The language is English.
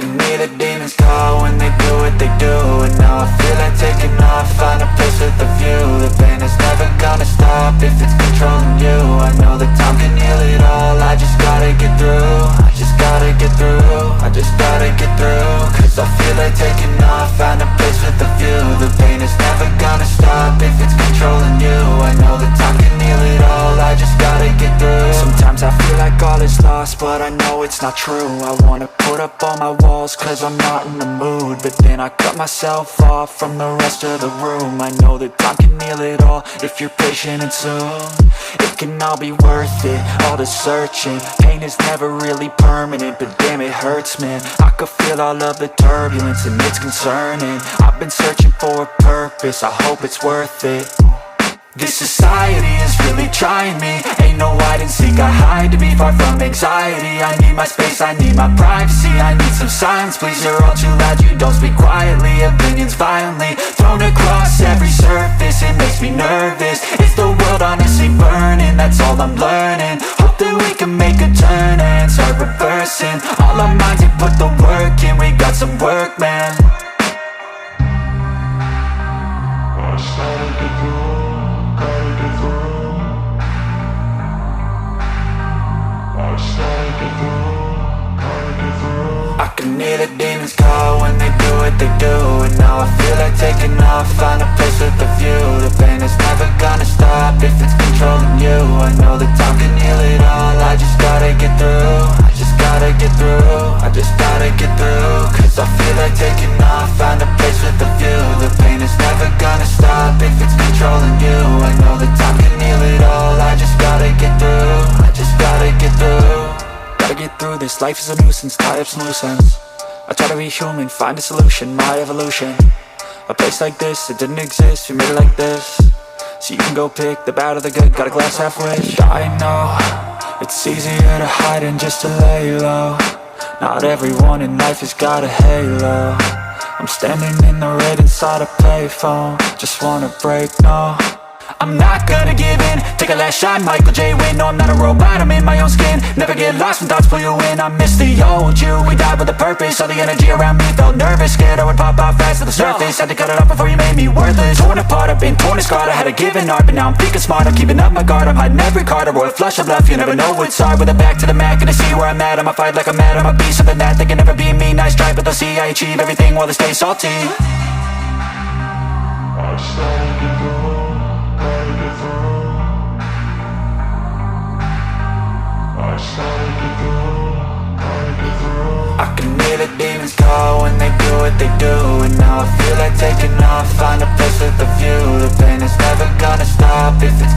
can hear the demons call when they do what they do. And now I feel like taking off, find a place with a view. The pain is never gonna stop if it's controlling you. I know that time can heal it all, I just gotta get through. I just gotta get through, I just gotta get through. Cause I feel like taking off, find a place with a view. The pain is never gonna stop if it's controlling you. I know that time can heal it all, I just gotta get through. Sometimes I feel like all is lost, but I know it's not true. I wanna put up all my walls cause I'm not in the mood, but then I cut myself off from the rest of the room. I know that time can heal it all if you're patient and soon. It can all be worth it, all the searching. Pain is never really permanent, but damn it hurts, man. I could feel all of the turbulence and it's concerning. I've been searching for a purpose, I hope it's worth it. This society is really trying me. Ain't no hide and seek, I hide to be far from anxiety. I need my space, I need my privacy. I need some silence, please, you're all too loud. You don't speak quietly, opinions violently thrown across every surface. It makes me nervous, it's the world honestly burning. That's all I'm learning, hope that we can make a turn and start reversing. All our minds and put the work in, we got some work, man. I can hear the demons call when they do what they do. And now I feel like taking off, find a place with a view. The pain is never gonna stop if it's controlling you. I know that time can heal it all, I just gotta get through. I just gotta get through, I just gotta get through. Cause I feel like taking off, find a place with a view. The pain is never gonna stop if it's controlling you. I know that time can heal it all, I just gotta get through. I just gotta get through. Gotta get through this, life is a nuisance, tie up some loose ends. I try to be human, find a solution, my evolution. A place like this, it didn't exist, we made it like this. So you can go pick the bad or the good, got a glass halfway. I know, it's easier to hide than just to lay low. Not everyone in life has got a halo. I'm standing in the red inside a payphone, just wanna break, no. I'm not gonna give in, take a last shot, Michael J. Win. No, I'm not a robot, I'm in my own skin. Never get lost when thoughts pull you in. I miss the old you, we died with a purpose. All the energy around me felt nervous, scared I would pop off fast to the surface. Had to cut it off before you made me worthless. Torn apart, I've been torn and scarred. I had a given art, but now I'm thinking smart. I'm keeping up my guard, I'm hiding every card. A royal flush of left, you never know what's hard. With a back to the mat, gonna see where I'm at. I'ma fight like I'm mad, I'ma be something that they can never be me. Nice try, but they'll see I achieve everything while they stay salty. I can hear the demons call when they do what they do. And now I feel like taking off, find a place with a view. The pain is never gonna stop if it's